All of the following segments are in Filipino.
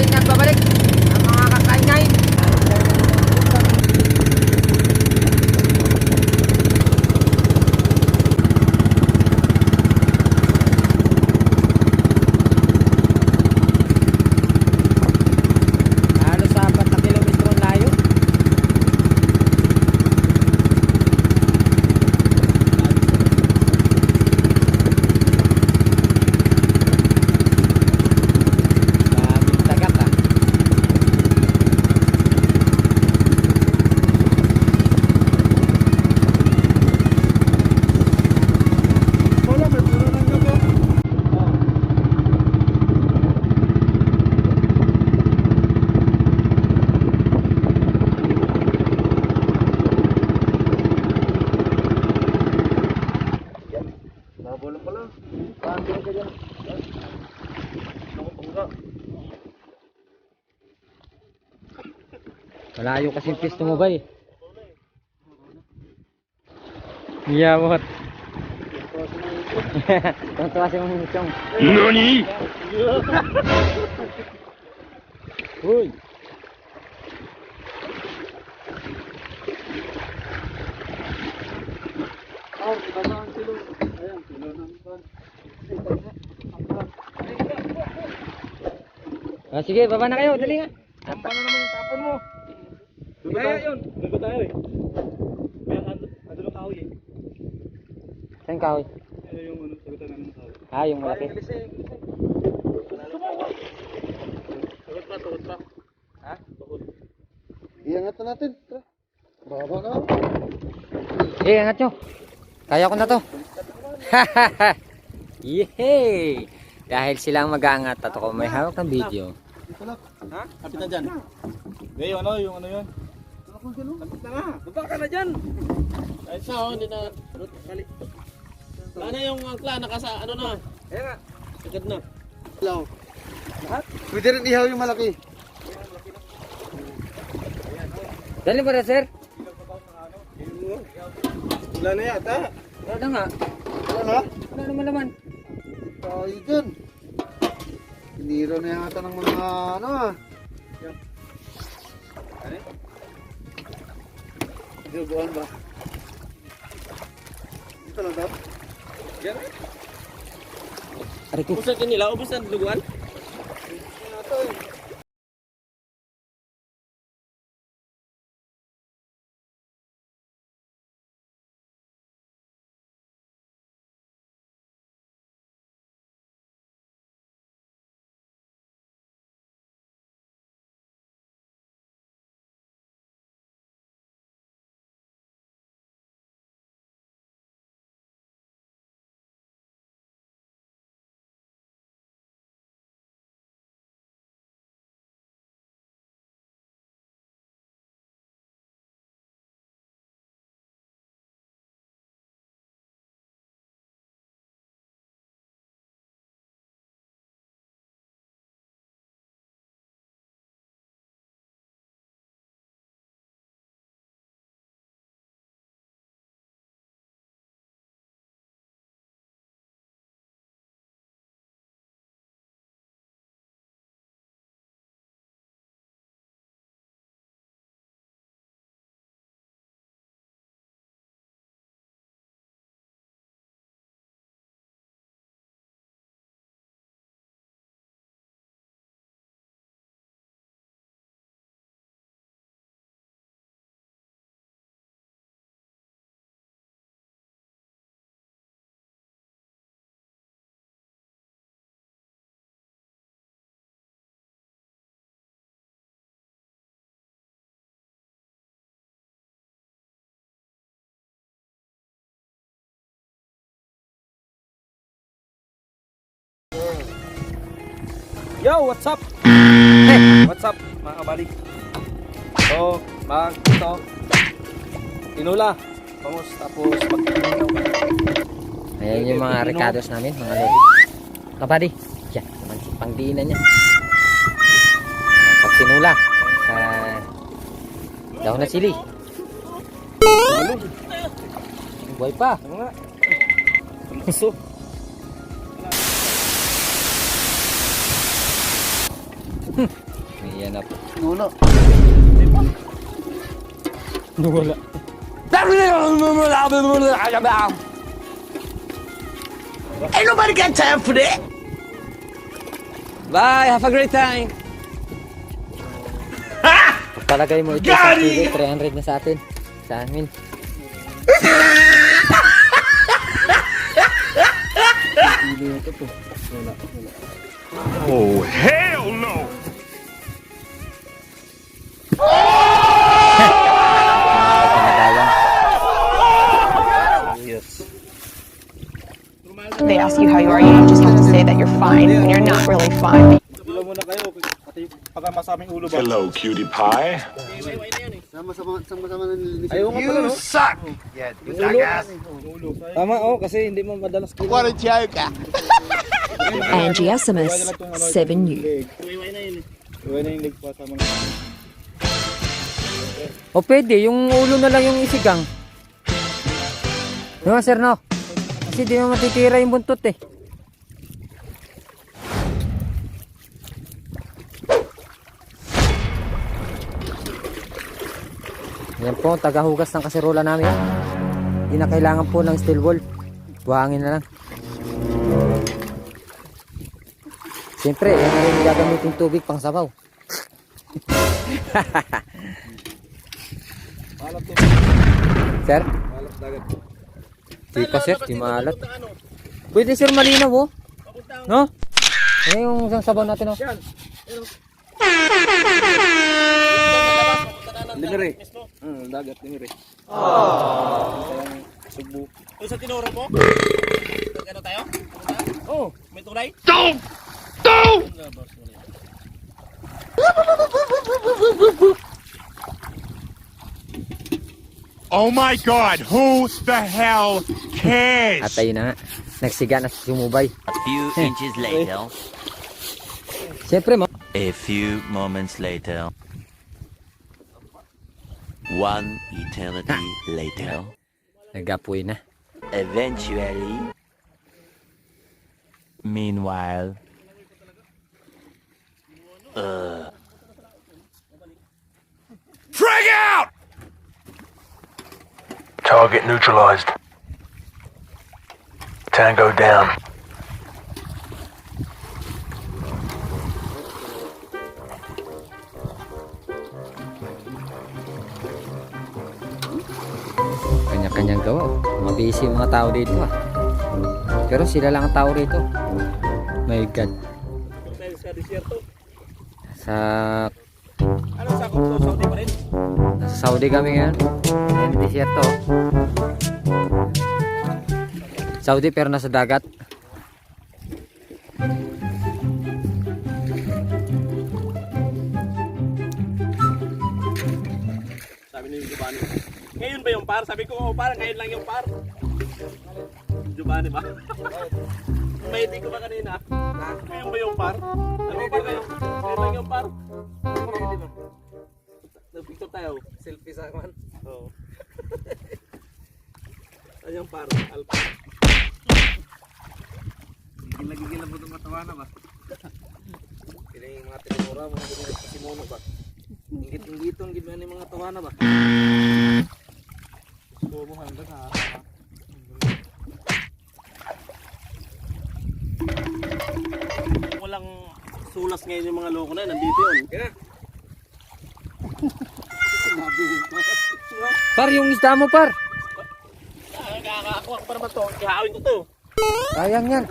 muling nagbabalik ang mga kakainain. Halos 4 na kilometro ang layo. Daming dagat ah. Wala, may puno ng gabi. Nabulong pala. Paano ka dyan? Ako pangga. Malayo kasing pisto mo ba eh. Miyamot. Tuntua si Mang Chong. NANI?! Uy. Oh, tama ang kilo. Ayan, kilo ng pan. Sige, baba na kayo. Dali nga. Tamba na naman yung tapon mo. Kaya yun. Doon ba tayo eh? Kaya ando ng kahoy eh. Saan kahoy? Ano yung ano, sagutan namin ng kahoy. Ah, yung malaki. Tukot pa. Ha? Tukot. Iangat na natin. Tara. Baba na. Eh, angat nyo. Kaya ko na to. Yehey! Dahil silang mag-aangat at ako may hawak ng video. Dito lang. Ha? Kapit na dyan. Hindi, yung ano yun. Kapit na nga. Baba ka na dyan. Ay sa hindi na kali. Ano yung angkla nakasa ano na? Ayan nga. Agad na. Lang. Pwede rin ihaw yung malaki. Dali ba na, sir? Wala na yata. Wala na nga. Ano na? Wala naman naman. Tayo dyan. Hiniro na yata ng mga ano ah. Dinuguan ba? Dito lang daw. Yan. Ari ko. Ubus na nila, ubus na luguan. Yo, what's up? Hey, what's up mga kabalik? So, ito tinula. Vamos, tapos pagkakalaw. Ayan yung mga recados namin, mga lodi. Kapadi. Yan, pangdiinan niya. Ayan, pag sinula sa dahon na sili. Buhay pa. Ano nga? Puso. Yan na po. Nuno. Nawala. Ain't nobody got time for that. Bye! Have a great time! Palagay mo ito sa TV, 300 na sa atin. Sa amin. Oh, hell no! They ask you how you are, you just have to say that you're fine when you're not really fine. Dilo muna kayo, pati pagka masaming ulo ba? Hello, cutie pie. Sama-sama na nilinis. Ayaw nga pala, no? Suck! Yeah, you jackass. Tama, kasi hindi mo madalas kilo. What a joke! Angie SMS 7U. Iwan na yung leg pa sa mga. O pwede, yung ulo na lang yung isigang. Diba sir no? Kasi di mo matitira yung buntot eh. Yan po, tagahugas ng kaserola namin. Hindi na kailangan po ng steel wool. Buhangin na lang. Siyempre, yan na rin gagamitin tubig pang sabaw. Sir? Di pa sir, di maalat. Pwede sir, malinaw oh. No? Ano yung isang sabaw natin oh? Limere. Dagat limere. Subo. Kung sa tinuro mo? Ano tayo? Oh, May tulay? Oh my god, who the hell cares? At ayun na nga, nagsiga na sumubay. A few inches later, Siyempre mo. a few moments later, one eternity later, Nagapoy na. eventually, meanwhile, Frag out! Target neutralized. Tango down. Kanya-kanyang gawa. Mga busy yung mga tao dito ah. Pero sila lang ang tao rito. My God. Tayo sa desierto. Sa Ano sa kung Saudi pa rin? nasa Saudi kami ngayon. Ayan, desierto. Saudi pero nasa dagat. Sabi ni Giovanni. Ngayon ba yung par? Sabi ko, oh, parang ngayon lang yung par. Giovanni ba? May hindi ko ba kanina? Ngayon ba yung par? Ano ba ngayon? Ngayon lang yung par? Hindi ba? Nag-picture tayo. Selfie sa man? Oo. Ano yung par? Alpha. Gigil-gigil mo itong matawa na ba? Sila yung mga tinura, mga ginigit sa simono ba? Ingit-ingitong gibyan yung mga tawa na ba? Gusto mo hanggang ha? Walang sulas ngayon yung mga loko na yun, nandito yun. Kaya? Par, yung isda mo par. Nakakakuha ko pa naman to, ihawin ko to. Sayang yan.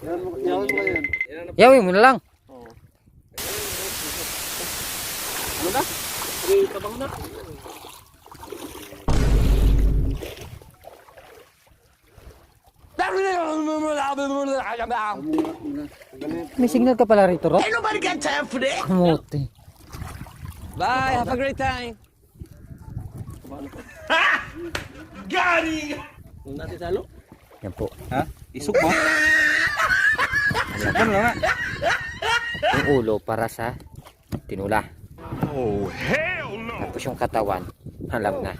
Yawin mo kayo yan. Yawin mo na lang. Ano na? Sige, tabang na. May signal ka pala rito, Ro? Ain't nobody got time for that. Kamuti. Bye, have a great time. Kung natin salo? Yan po. ha? Isok mo? Ano nga? Yung ulo para sa tinula. Oh, hell no! Tapos yung katawan, alam na.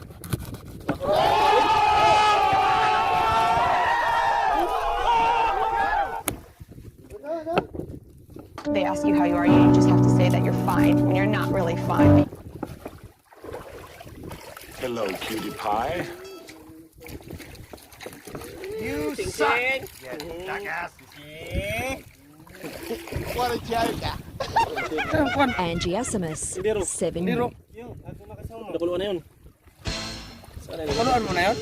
they ask you how you are, you just have to say that you're fine when you're not really fine. Hello, cutie pie. You suck! Angiosimus, 7 Liro. youth. Yung, ako nakasama. Nakuluan na yun. Saan na yun? Kaluan mo na yun?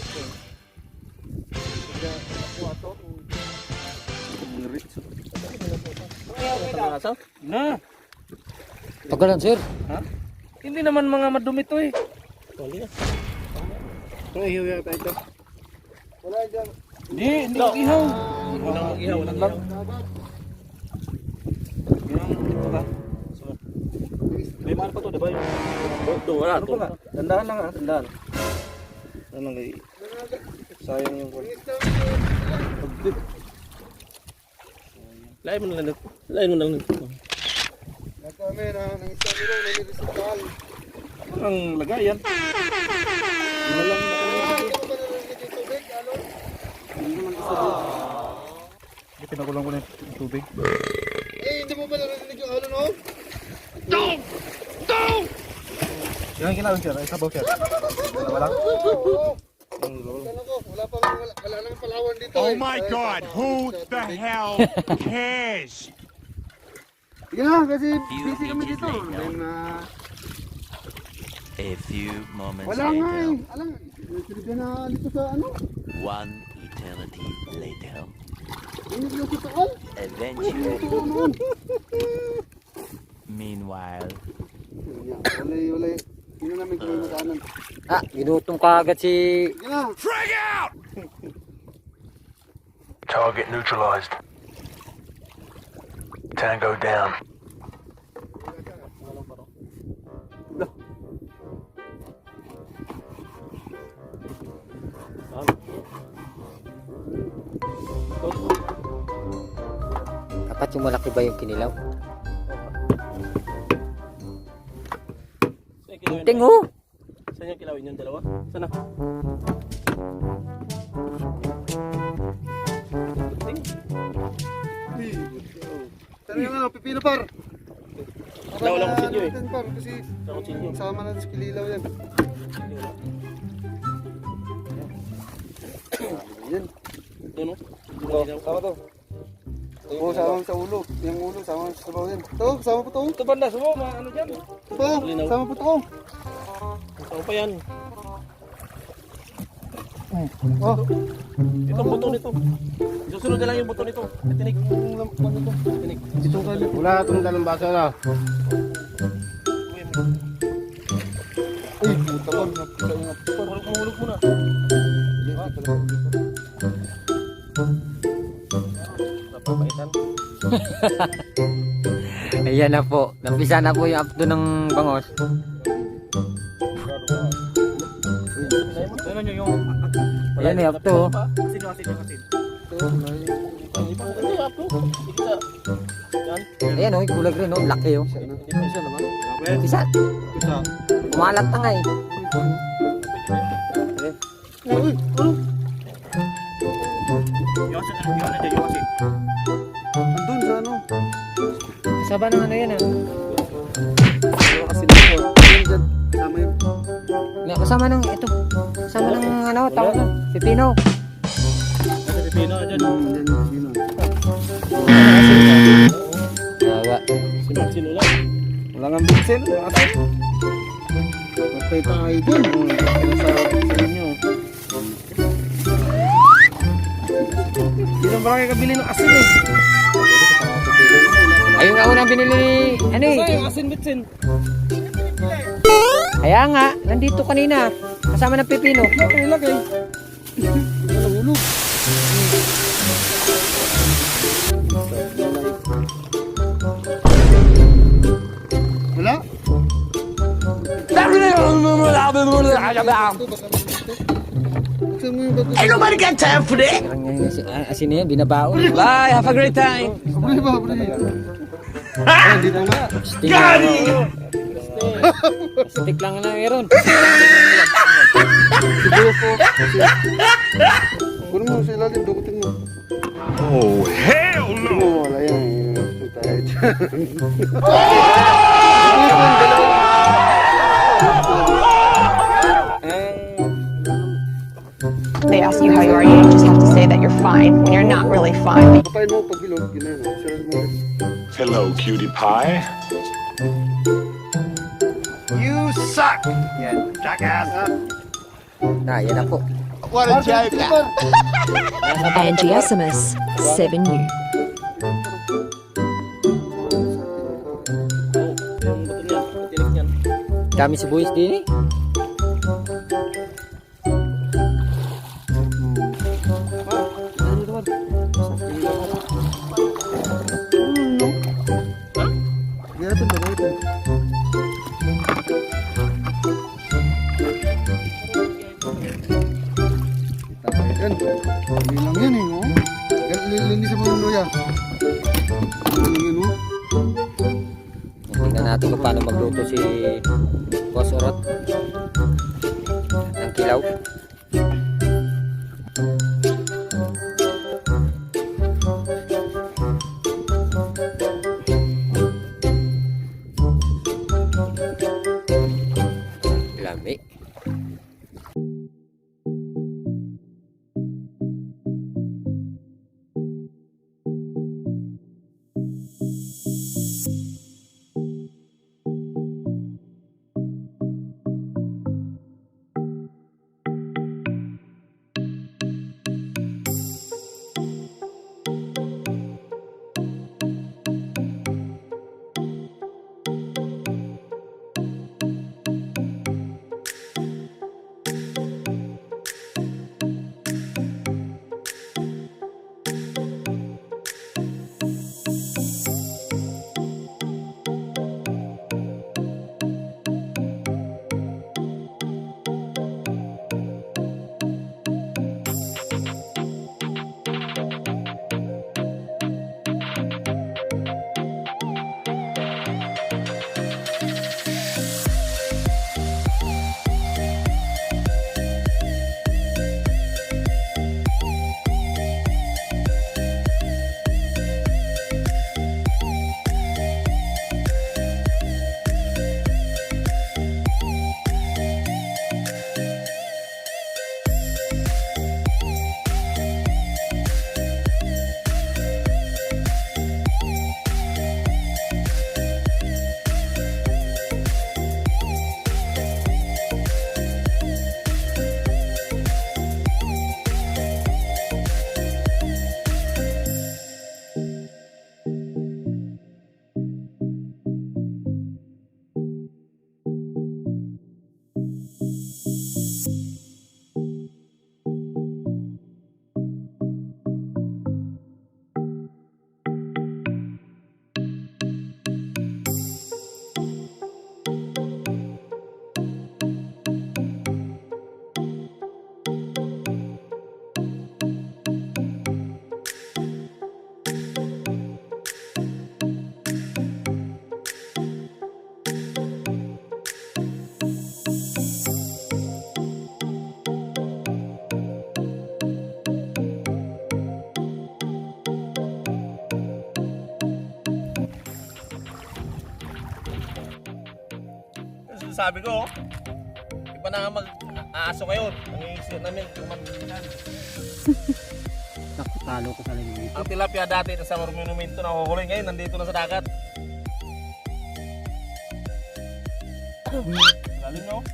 Na. Tagalan, sir. Hindi naman mga madumi to eh. Toli na. Hindi mag-ihaw. Walang mag-ihaw, walang ihaw. May mahal pa to, diba yun? Ito, wala to. Tandaan lang ah, tandaan. Ano lang kayo? Sayang yung kwan. Lain mo na lang. Lain mo na lang. Kami na ng isang nilo, nilirisipal. Ang lagayan. Walang pinakulang ko na yung tubig. Hindi mo ba narinig yung alon, no? Yan kinalong siya, ay sabaw siya. Wala lang. Wala nang palawan dito. Oh my God, who the hell cares? Sige na, kasi Few busy kami inches dito. later. Then, A few moments wala nga eh. later. Alam, sinigang na dito sa ano? One eternity later. Yung sa taon. Eventually. Meanwhile. Wala. Hindi namin kami madaanan. Ah, ginutong ka agad si... Sige na. Frag out! Target neutralized. Tango down. Dapat yung malaki ba yung kinilaw? Kunting oh! Saan yung kilawin yung dalawa? Saan na? Sana yung ano, pipino par. Wala akong silyo eh. Par, kasi Sa kutsilyo. sama natin sa kililaw yan. Yan. Ito no? Sama to. Oo, sama sa ulo. Yung ulo, sama sa sabaw yan. Ito, sama po to. Ito banda, sumo, ano dyan? Ito, sama po to. Saan pa yan? Oh, Itong buto nito. Susunod na lang yung buto nito. Tinik. Tinik. itong kali. Wala itong dalang basa na. Ay, puta ko. Napisa yung apto par. Hulog muna. Napapaitan. Ayan na po. Nampisa na po yung updo ng bangos. Ano nyo yung... Ayan na yung updo. Asin. Hindi apo. Sige sa. Yan. Ayan oh, yung kulag rin oh. Laki oh. Hindi pa isa naman. Isa. Kumalat na nga eh. Uy, ano? Yosin na dyan. Yosin. Andun sa ano? Kasaba ng ano yan ah. Kasi dito. Ayun dyan. Sama yun. Kasama ng ito. Kasama ng ano, tawag na. Pipino. Sa Pipino dyan. Dyan, yun. Yawa. Sino lang? Wala nga bigsel. Magpay tayo dyan. Sinasabi sa inyo. Hindi ba kayo kabili ng asin eh? Ayun nga unang binili ni... Ano eh? Saan yung asin bitsin? Kaya nga, nandito kanina. Kasama ng pipino. Ano ilagay? Nahulog. Wala? Buksan mo yung bato. Ain't nobody got time for that. Parang yung asin na yan, binabaon. Bye! Have a great time! Buli ba? Buli. Dito nga. Got Stick lang na meron. Siguro po. Kunin mo sa ilalim. Dukutin mo. Oh, hell Kunin no! mo. Wala yan. Tayo. They ask you how you are, you just have to say that you're fine when you're not really fine. Kapain mo pag bilog, ginano. Sarap mo. Hello, cutie pie. You suck! You jackass! Yan na po. What a joke! Angie SMS 7U. Yung buto niya, tinik niyan. Dami si Boys din eh. Lihatin ba ito? Yan. Hindi lang yan eh, no? Linisan mo yung luya. Yan, no? Tingnan natin kung paano magluto si Boss Orot ng kilaw. Lami. Sabi ko, iba na nga mag-aaso ngayon. Nangiisip namin yung mag-inan. Talo ko sa lingit. Ang tilapia dati sa monumento na huhuli ngayon, nandito na sa dagat. Lalim no?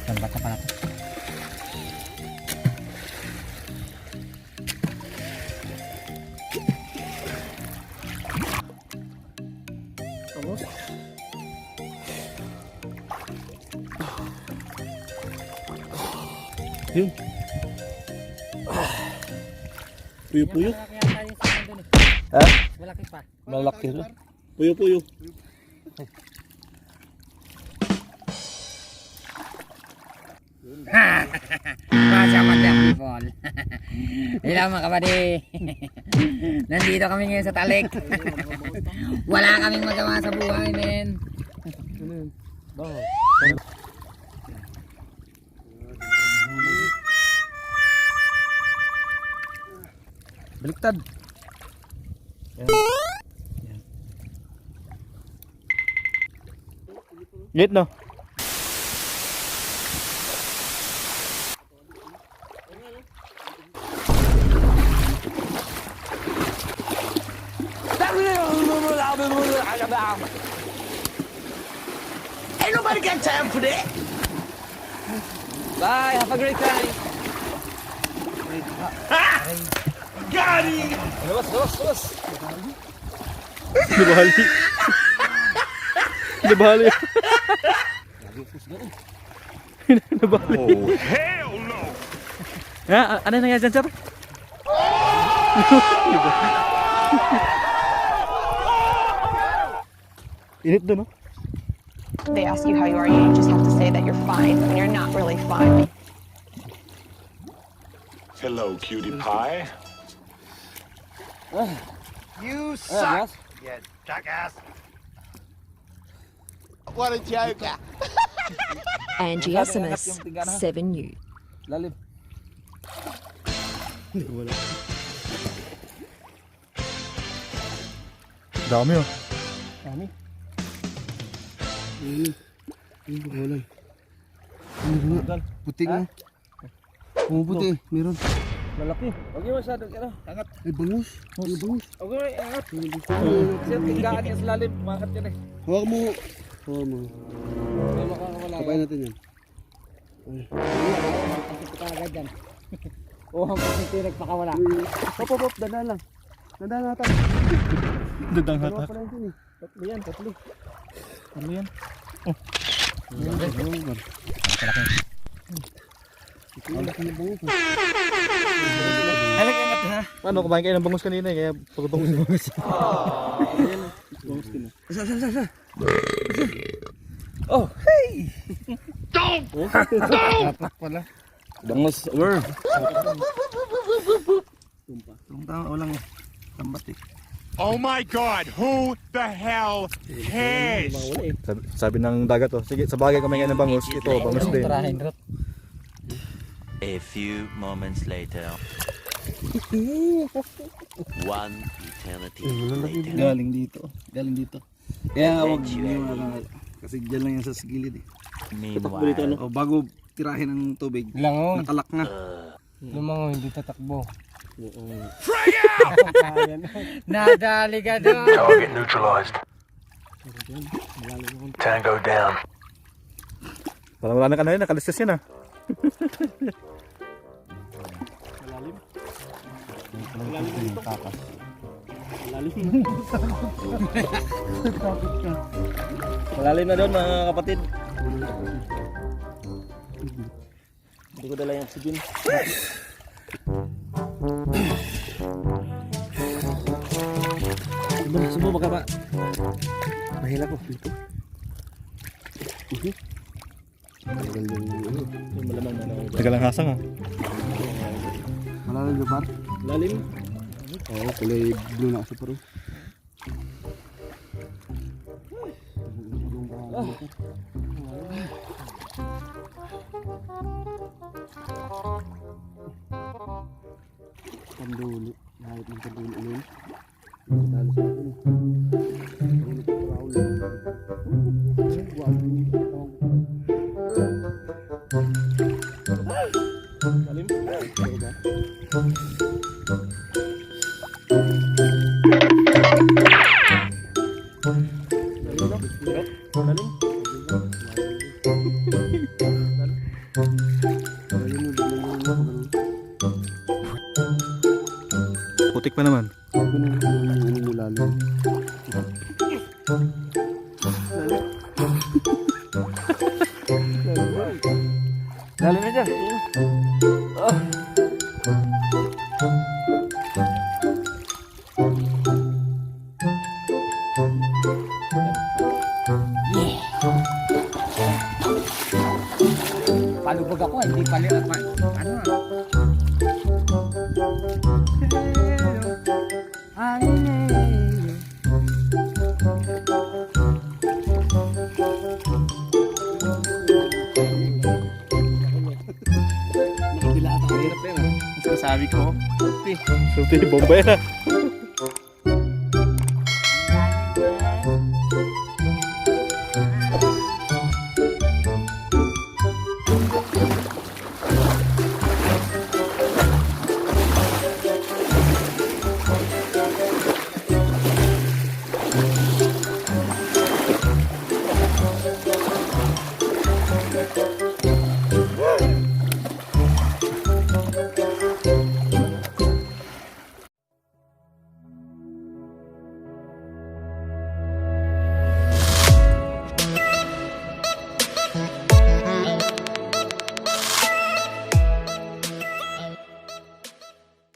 Lambat na pala ito. Yun. Puyo-puyo. Ha? Malaki na. Puyo-puyo. Masama na people. Hello mga kabady. Nandito kami ngayon sa Talik. Wala kaming magawa sa buhay, men. Baliktad. Git no. Ain't nobody got time for that. Bye, have a great time. Got him. Nabali. Nabali. Nabali. Oh, hell no! Ano nangyari dyan, sir? Init doon, no? They ask you how you are, you just have to say that you're fine when you're not really fine. Hello, cutie pie. You suck. You jackass. What a joker. Angie SMS, 7U. Lalim. Wala. Dami, oh. Dami. Wala. Puti nga. Pumuputi, meron. Malaki. Huwag yung masyado. Angat. Ay, bangus. Ay, bangus. Huwag yung angat. Kasi tinggaan niya sa lalim. Umangat yan eh. Hawak mo. Hawak mo. Hindi makakawala. Kapain natin yan. Agad yan. Oo, kasi nagpakawala. Hop. Dandan lang. Dandan natin. Dadang Dalawa hatak. pa lang yun eh. Tatlo yan, tatlo. Ano yan? Alak na bangus. Halak angat ha. Paano, kumain kayo ng bangus kanina eh. Kaya pagkutong sa bangus. Bangus din ah. Isa. Oh, hey! Don't! Dapat pala. Bangus, over. Tumpang walang tambat eh. Oh my God, who the hell cares? Sabi ng dagat oh, sige, sa bagay kumain ng bangus, ito, bangus din. A few moments later. One eternity later. Galing dito. Kaya huwag niyo kasi diyan lang yan sa gilid eh. Meanwhile, O bago tirahin ng tubig, nakalak na. Lumango, hindi tatakbo. Frag out! Nadali ka doon. Target neutralized. Tango down. Parang wala na kanina, nakalistas yan ah. Malalim na doon mga kapatid. Hindi ko dala yung oxygen. Sumo baka ba? Mahila ko dito. Tagal ang hasang ah. Malalim na par. Lalim. Oo, kulay blue na kasi paro. Pandulo. Lahit ng pandulo yun. Dali sa akin. Lalim. Putik pa naman. Lalim na dyan. Palubog ako hindi pali ano na. Nakabila ata. Hirap yan ah. Sabi ko. Sulti, bomba yan ah.